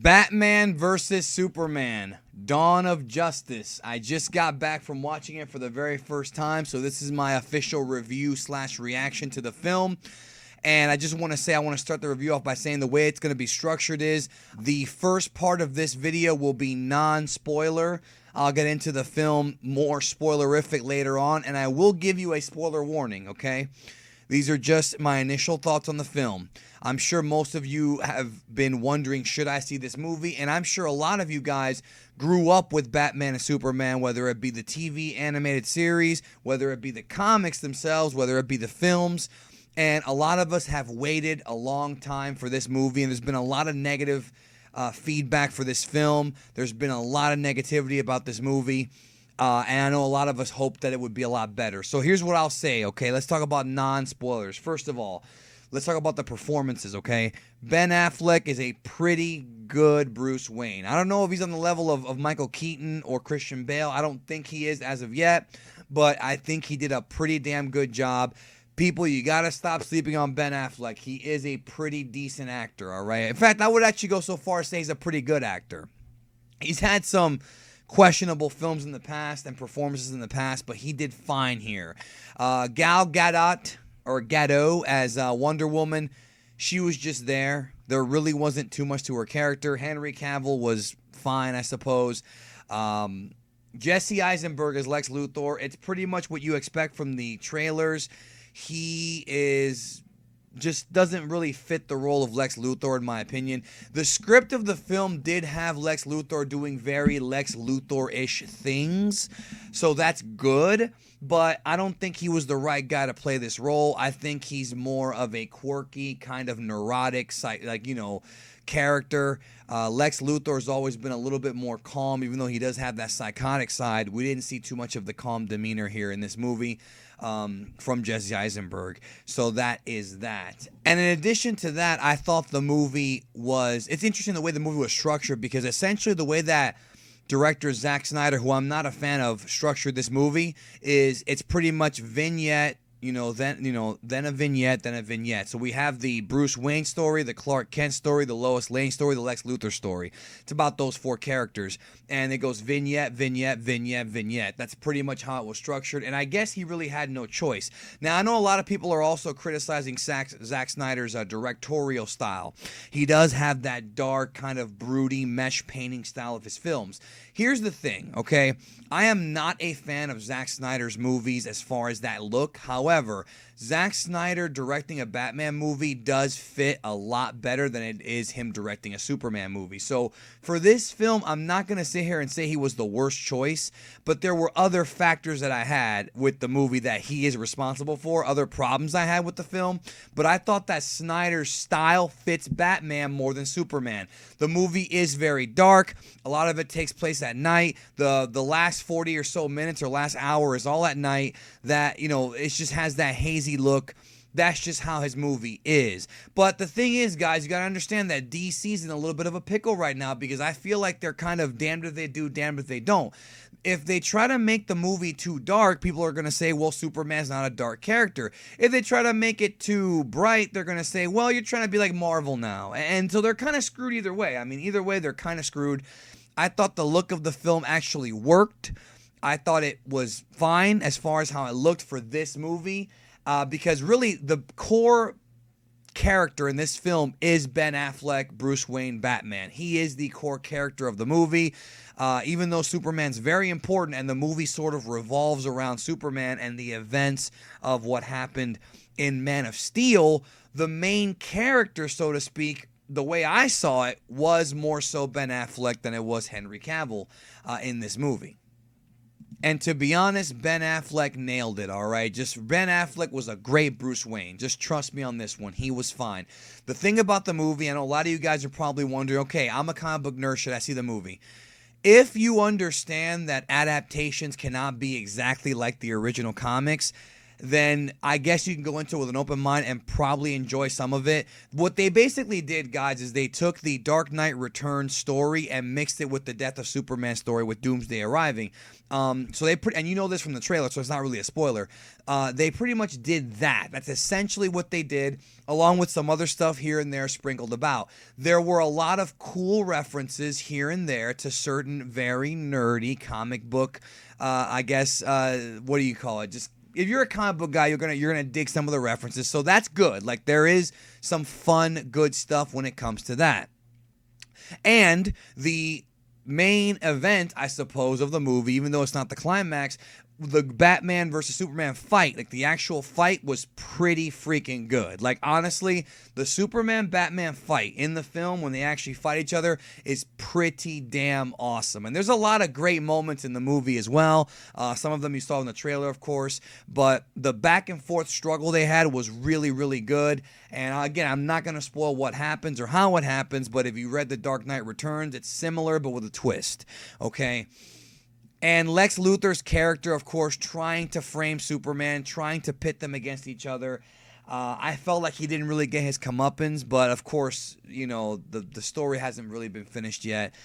Batman vs. Superman, Dawn of Justice. I just got back from watching it for the very first time, so this is my official review / reaction to the film. And I just want to say, I want to start the review off by saying the way it's going to be structured is the first part of this video will be non-spoiler. I'll get into the film more spoilerific later on, and I will give you a spoiler warning, okay? These are just my initial thoughts on the film. I'm sure most of you have been wondering, should I see this movie? And I'm sure a lot of you guys grew up with Batman and Superman, whether it be the TV animated series, whether it be the comics themselves, whether it be the films. And a lot of us have waited a long time for this movie, and there's been a lot of negative feedback for this film. There's been a lot of negativity about this movie. And I know a lot of us hoped that it would be a lot better. So here's what I'll say, okay? Let's talk about non-spoilers. First of all, let's talk about the performances, okay? Ben Affleck is a pretty good Bruce Wayne. I don't know if he's on the level of Michael Keaton or Christian Bale. I don't think he is as of yet, but I think he did a pretty damn good job. People, you got to stop sleeping on Ben Affleck. He is a pretty decent actor, all right? In fact, I would actually go so far as to say he's a pretty good actor. He's had some questionable films in the past and performances in the past, but he did fine here. Gal Gadot, or Gadot, as Wonder Woman, she was just there. There really wasn't too much to her character. Henry Cavill was fine, I suppose. Jesse Eisenberg as Lex Luthor, it's pretty much what you expect from the trailers. He just doesn't really fit the role of Lex Luthor, in my opinion. The script of the film did have Lex Luthor doing very Lex Luthor-ish things, so that's good, but I don't think he was the right guy to play this role. I think he's more of a quirky, kind of neurotic, character. Lex Luthor has always been a little bit more calm, even though he does have that psychotic side. We didn't see too much of the calm demeanor here in this movie from Jesse Eisenberg. So that is that. And in addition to that, I thought the movie was... It's interesting the way the movie was structured, because essentially the way that director Zack Snyder, who I'm not a fan of, structured this movie is it's pretty much vignette, then a vignette, then a vignette. So we have the Bruce Wayne story, the Clark Kent story, the Lois Lane story, the Lex Luthor story. It's about those four characters. And it goes vignette, vignette, vignette, vignette. That's pretty much how it was structured. And I guess he really had no choice. Now, I know a lot of people are also criticizing Zack Snyder's directorial style. He does have that dark, kind of broody, mesh painting style of his films. Here's the thing, okay? I am not a fan of Zack Snyder's movies as far as that look. However, Zack Snyder directing a Batman movie does fit a lot better than it is him directing a Superman movie. So for this film, I'm not going to sit here and say he was the worst choice, but there were other factors that I had with the movie that he is responsible for, other problems I had with the film, but I thought that Snyder's style fits Batman more than Superman. The movie is very dark. A lot of it takes place at night. The last 40 or so minutes or last hour is all at night. That, it just has that hazy look. That's just how his movie is. But the thing is, guys, you got to understand that DC's in a little bit of a pickle right now, because I feel like they're kind of damned if they do, damned if they don't. If they try to make the movie too dark, people are going to say, well, Superman's not a dark character. If they try to make it too bright, they're going to say, well, you're trying to be like Marvel now. And so they're kind of screwed either way. I mean, either way, they're kind of screwed. I thought the look of the film actually worked. I thought it was fine as far as how it looked for this movie, because really the core character in this film is Ben Affleck, Bruce Wayne, Batman. He is the core character of the movie, even though Superman's very important and the movie sort of revolves around Superman and the events of what happened in Man of Steel. The main character, so to speak, the way I saw it, was more so Ben Affleck than it was Henry Cavill in this movie. And to be honest, Ben Affleck nailed it, all right? Just Ben Affleck was a great Bruce Wayne. Just trust me on this one. He was fine. The thing about the movie, I know a lot of you guys are probably wondering, okay, I'm a comic book nerd. Should I see the movie? If you understand that adaptations cannot be exactly like the original comics, then I guess you can go into it with an open mind and probably enjoy some of it. What they basically did, guys, is they took the Dark Knight Returns story and mixed it with the Death of Superman story with Doomsday arriving. So they and you know this from the trailer, so it's not really a spoiler. They pretty much did that. That's essentially what they did, along with some other stuff here and there sprinkled about. There were a lot of cool references here and there to certain very nerdy comic book, I guess, what do you call it? Just if you're a comic book guy, you're gonna dig some of the references. So that's good. Like there is some fun, good stuff when it comes to that. And the main event, I suppose, of the movie, even though it's not the climax, the Batman versus Superman fight, like the actual fight was pretty freaking good. Like honestly, the Superman Batman fight in the film when they actually fight each other is pretty damn awesome. And there's a lot of great moments in the movie as well. Some of them you saw in the trailer, of course, but the back and forth struggle they had was really, really good. And again, I'm not going to spoil what happens or how it happens, but if you read The Dark Knight Returns, it's similar but with a twist, okay? And Lex Luthor's character, of course, trying to frame Superman, trying to pit them against each other. I felt like he didn't really get his comeuppance, but of course, you know, the story hasn't really been finished yet.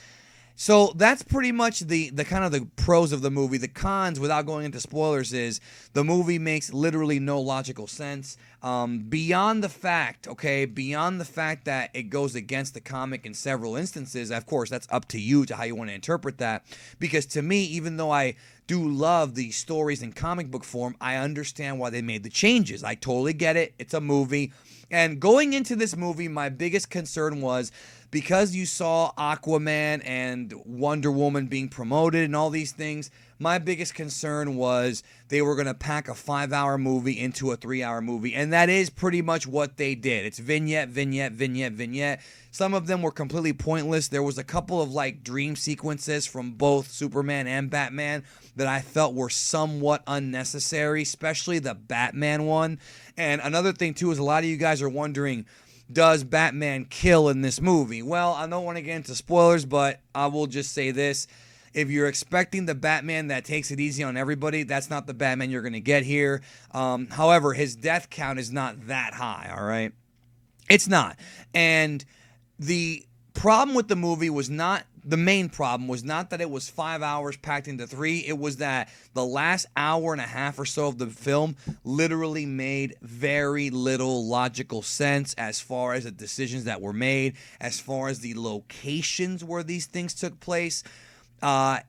So that's pretty much the kind of the pros of the movie. The cons, without going into spoilers, is the movie makes literally no logical sense. Beyond the fact that it goes against the comic in several instances. Of course, that's up to you to how you want to interpret that. Because to me, even though I do love the stories in comic book form, I understand why they made the changes. I totally get it. It's a movie. And going into this movie, my biggest concern was, because you saw Aquaman and Wonder Woman being promoted and all these things, my biggest concern was they were going to pack a 5-hour movie into a 3-hour movie. And that is pretty much what they did. It's vignette, vignette, vignette, vignette. Some of them were completely pointless. There was a couple of like dream sequences from both Superman and Batman that I felt were somewhat unnecessary, especially the Batman one. And another thing too is a lot of you guys are wondering, does Batman kill in this movie? Well, I don't want to get into spoilers, but I will just say this. If you're expecting the Batman that takes it easy on everybody, that's not the Batman you're going to get here. However, his death count is not that high, all right? It's not. And the problem with the movie was not, the main problem was not that it was 5 hours packed into 3. It was that the last hour and a half or so of the film literally made very little logical sense as far as the decisions that were made, as far as the locations where these things took place. A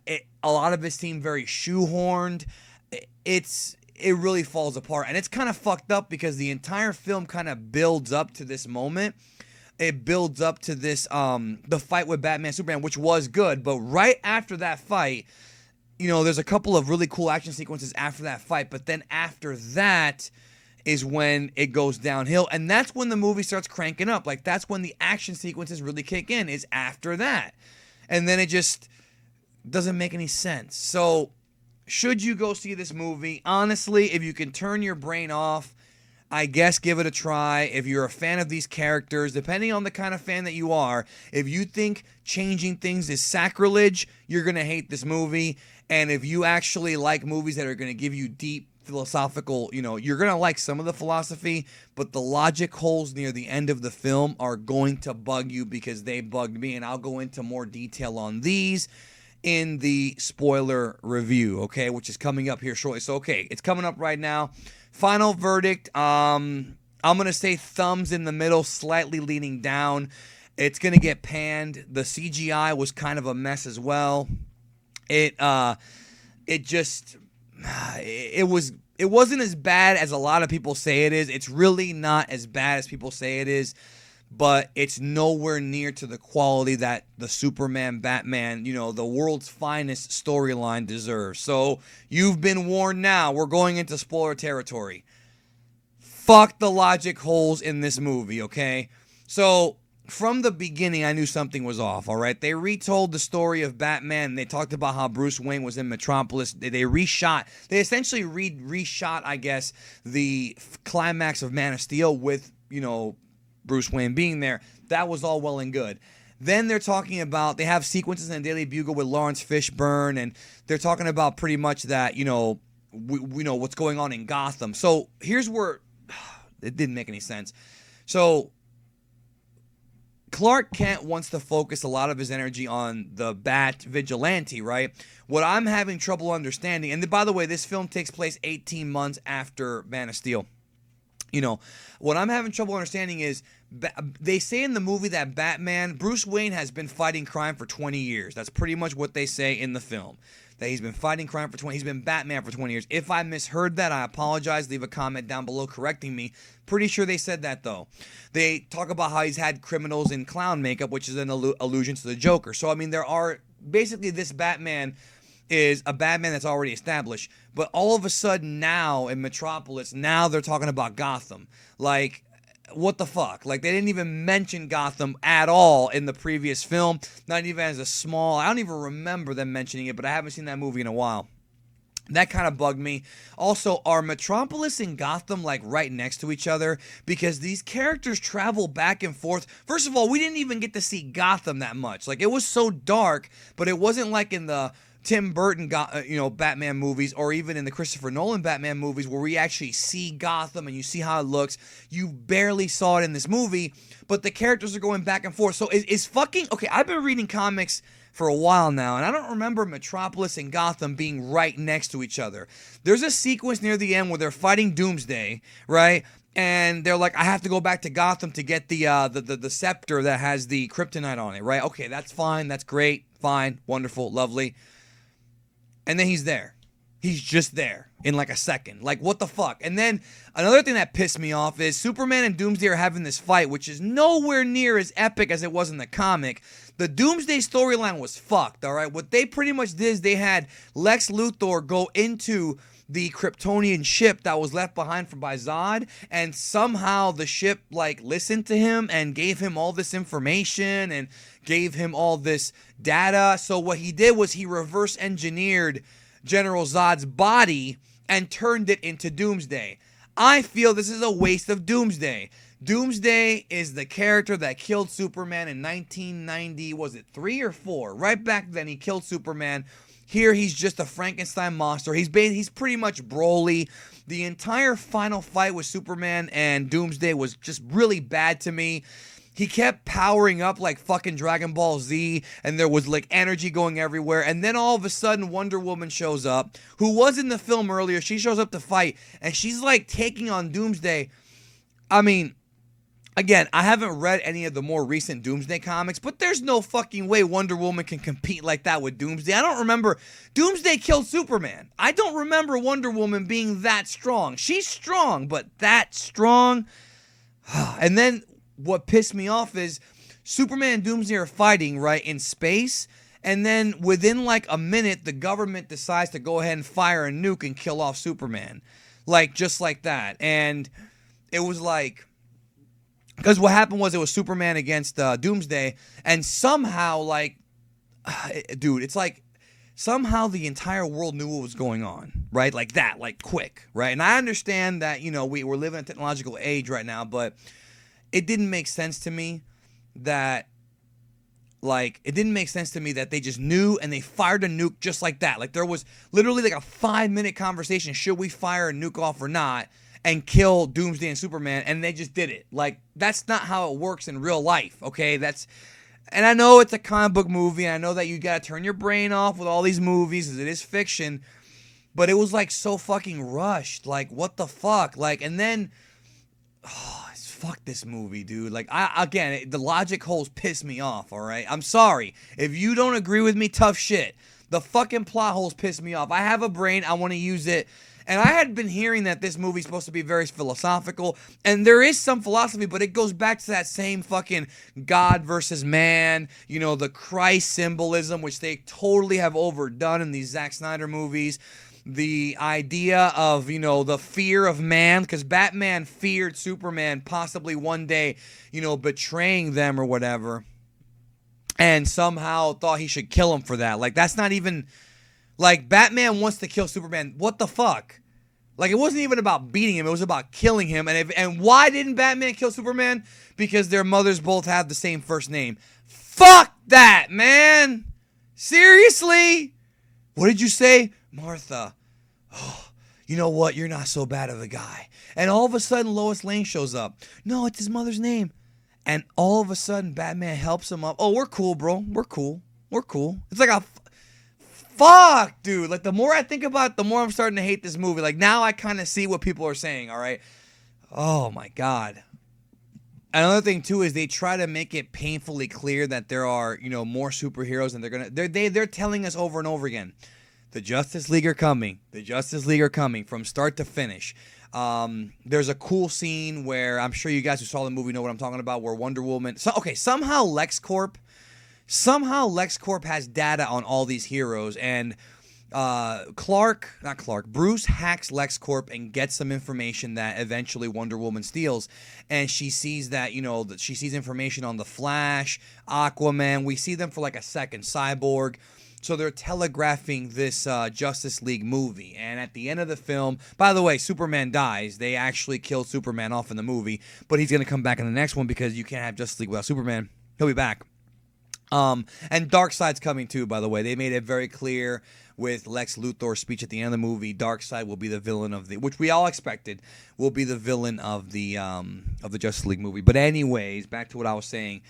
lot of it seemed very shoehorned. It really falls apart. And it's kind of fucked up because the entire film kind of builds up to this moment. It builds up to this, the fight with Batman Superman, which was good. But right after that fight, you know, there's a couple of really cool action sequences after that fight. But then after that is when it goes downhill. And that's when the movie starts cranking up. Like, that's when the action sequences really kick in, is after that. And then it just doesn't make any sense. So, should you go see this movie? Honestly, if you can turn your brain off, I guess give it a try. If you're a fan of these characters, depending on the kind of fan that you are, if you think changing things is sacrilege, you're going to hate this movie. And if you actually like movies that are going to give you deep philosophical, you know, you're going to like some of the philosophy, but the logic holes near the end of the film are going to bug you because they bugged me. And I'll go into more detail on these in the spoiler review, okay, which is coming up here shortly. So, okay, it's coming up right now. Final verdict, I'm going to say thumbs in the middle, slightly leaning down. It's going to get panned. The CGI was kind of a mess as well. It wasn't as bad as a lot of people say it is. It's really not as bad as people say it is, but it's nowhere near to the quality that the Superman, Batman, you know, the world's finest storyline deserves. So, you've been warned now. We're going into spoiler territory. Fuck the logic holes in this movie, okay? So, from the beginning, I knew something was off, all right? They retold the story of Batman. They talked about how Bruce Wayne was in Metropolis. They essentially reshot, I guess, the climax of Man of Steel with, you know, Bruce Wayne being there. That was all well and good. Then they're talking about, they have sequences in the Daily Bugle with Lawrence Fishburne, and they're talking about pretty much that, you know, we know what's going on in Gotham. So here's where it didn't make any sense. So Clark Kent wants to focus a lot of his energy on the Bat vigilante, right? What I'm having trouble understanding, and by the way, this film takes place 18 months after Man of Steel. You know, what I'm having trouble understanding is they say in the movie that Batman, Bruce Wayne, has been fighting crime for 20 years. That's pretty much what they say in the film. That he's been fighting crime for 20 years. He's been Batman for 20 years. If I misheard that, I apologize. Leave a comment down below correcting me. Pretty sure they said that, though. They talk about how he's had criminals in clown makeup, which is an allusion to the Joker. So, I mean, there are... Basically, this Batman is a Batman that's already established. But all of a sudden now, in Metropolis, now they're talking about Gotham. Like... What the fuck? Like, they didn't even mention Gotham at all in the previous film. Not even as a small... I don't even remember them mentioning it, but I haven't seen that movie in a while. That kind of bugged me. Also, are Metropolis and Gotham, like, right next to each other? Because these characters travel back and forth. First of all, we didn't even get to see Gotham that much. Like, it was so dark, but it wasn't like in the Tim Burton, Batman movies, or even in the Christopher Nolan Batman movies, where we actually see Gotham and you see how it looks. You barely saw it in this movie, but the characters are going back and forth. So is fucking... Okay, I've been reading comics for a while now, and I don't remember Metropolis and Gotham being right next to each other. There's a sequence near the end where they're fighting Doomsday, right? And they're like, I have to go back to Gotham to get the scepter that has the kryptonite on it, right? Okay, that's fine. That's great. Fine. Wonderful. Lovely. And then he's there. He's just there in like a second. Like, what the fuck? And then another thing that pissed me off is Superman and Doomsday are having this fight, which is nowhere near as epic as it was in the comic. The Doomsday storyline was fucked, all right? What they pretty much did is they had Lex Luthor go into the Kryptonian ship that was left behind by Zod, and somehow the ship, like, listened to him and gave him all this information and gave him all this data. So what he did was he reverse engineered General Zod's body and turned it into Doomsday. I feel this is a waste of Doomsday. Doomsday is the character that killed Superman in 1990, was it 3 or 4? Right back then he killed Superman. Here he's just a Frankenstein monster. He's pretty much Broly. The entire final fight with Superman and Doomsday was just really bad to me. He kept powering up like fucking Dragon Ball Z, and there was like energy going everywhere. And then all of a sudden Wonder Woman shows up, who was in the film earlier. She shows up to fight, and she's like taking on Doomsday. I mean... Again, I haven't read any of the more recent Doomsday comics, but there's no fucking way Wonder Woman can compete like that with Doomsday. I don't remember. Doomsday killed Superman. I don't remember Wonder Woman being that strong. She's strong, but that strong? And then what pissed me off is Superman and Doomsday are fighting, right, in space, and then within like a minute, the government decides to go ahead and fire a nuke and kill off Superman. Like, just like that. And it was like... Because what happened was it was Superman against Doomsday, and somehow, like, dude, it's like somehow the entire world knew what was going on, right? Like that, like quick, right? And I understand that, you know, we're living in a technological age right now, but it didn't make sense to me that, like, they just knew and they fired a nuke just like that. Like, there was literally like a 5-minute conversation, should we fire a nuke off or not? And kill Doomsday and Superman, and they just did it. Like, that's not how it works in real life, okay? And I know it's a comic book movie, and I know that you gotta turn your brain off with all these movies, as it is fiction, but it was, like, so fucking rushed. Like, what the fuck? Like, and then, fuck this movie, dude. Like, the logic holes piss me off, all right? I'm sorry. If you don't agree with me, tough shit. The fucking plot holes piss me off. I have a brain, I want to use it. And I had been hearing that this movie's supposed to be very philosophical, and there is some philosophy, but it goes back to that same fucking God versus man, you know, the Christ symbolism, which they totally have overdone in these Zack Snyder movies. The idea of, you know, the fear of man, because Batman feared Superman possibly one day, you know, betraying them or whatever, and somehow thought he should kill him for that. Like, that's not even... Like, Batman wants to kill Superman. What the fuck? Like, it wasn't even about beating him. It was about killing him. And why didn't Batman kill Superman? Because their mothers both have the same first name. Fuck that, man! Seriously? What did you say? Martha. Oh, you know what? You're not so bad of a guy. And all of a sudden, Lois Lane shows up. No, it's his mother's name. And all of a sudden, Batman helps him up. Oh, we're cool, bro. We're cool. We're cool. It's like a fuck, dude. Like, the more I think about it, the more I'm starting to hate this movie. Like, now I kind of see what people are saying, all right? Oh, my God. Another thing, too, is they try to make it painfully clear that there are, you know, more superheroes, and they're telling us over and over again, the Justice League are coming. The Justice League are coming from start to finish. There's a cool scene where I'm sure you guys who saw the movie know what I'm talking about, where Wonder Woman... somehow LexCorp has data on all these heroes, and Bruce hacks LexCorp and gets some information that eventually Wonder Woman steals, and she sees that, you know, that she sees information on the Flash, Aquaman. We see them for like a second, Cyborg. So they're telegraphing this Justice League movie. And at the end of the film, by the way, Superman dies. They actually killed Superman off in the movie, but he's going to come back in the next one because you can't have Justice League without Superman. He'll be back. And Darkseid's coming too, by the way. They made it very clear with Lex Luthor's speech at the end of the movie. Darkseid will be the villain of which we all expected will be the villain of the Justice League movie. But anyways, back to what I was saying.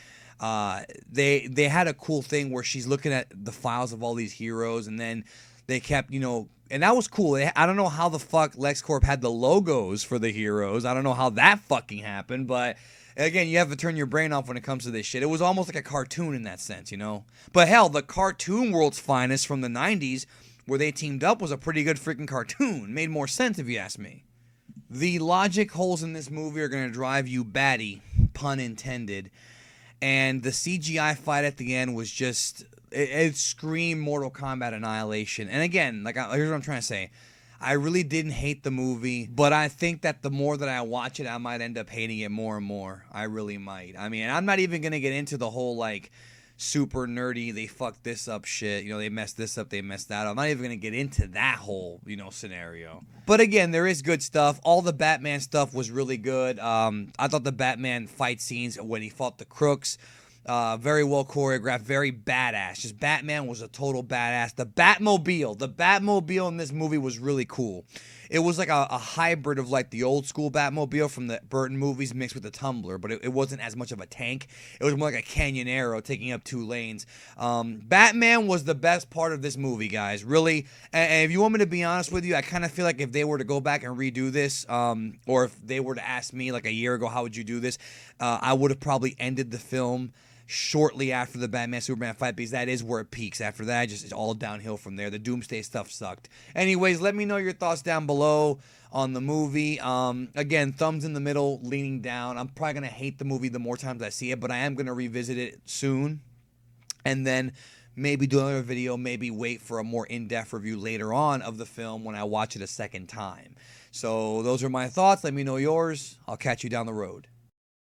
They had a cool thing where she's looking at the files of all these heroes, and then they kept, you know, and that was cool. I don't know how the fuck LexCorp had the logos for the heroes. I don't know how that fucking happened, but again, you have to turn your brain off when it comes to this shit. It was almost like a cartoon in that sense, you know? But hell, the cartoon world's finest from the 90s, where they teamed up, was a pretty good freaking cartoon. Made more sense if you ask me. The logic holes in this movie are going to drive you batty, pun intended. And the CGI fight at the end was just, it screamed Mortal Kombat Annihilation. And again, here's what I'm trying to say. I really didn't hate the movie, but I think that the more that I watch it, I might end up hating it more and more. I really might. I mean, I'm not even going to get into the whole, like, super nerdy, they fucked this up shit. You know, they messed this up, they messed that up. I'm not even going to get into that whole, you know, scenario. But again, there is good stuff. All the Batman stuff was really good. I thought the Batman fight scenes when he fought the crooks, very well choreographed, very badass. Just Batman was a total badass. The Batmobile in this movie was really cool. It was like a hybrid of like the old school Batmobile from the Burton movies mixed with the Tumbler, but it wasn't as much of a tank. It was more like a Canyonero taking up 2 lanes. Batman was the best part of this movie, guys, really. And if you want me to be honest with you, I kind of feel like if they were to go back and redo this, or if they were to ask me like a year ago, how would you do this? I would have probably ended the film shortly after the Batman-Superman fight, because that is where it peaks. After that, it's all downhill from there. The Doomsday stuff sucked. Anyways, let me know your thoughts down below on the movie. Again, thumbs in the middle, leaning down. I'm probably going to hate the movie the more times I see it, but I am going to revisit it soon. And then maybe do another video, maybe wait for a more in-depth review later on of the film when I watch it a second time. So those are my thoughts. Let me know yours. I'll catch you down the road.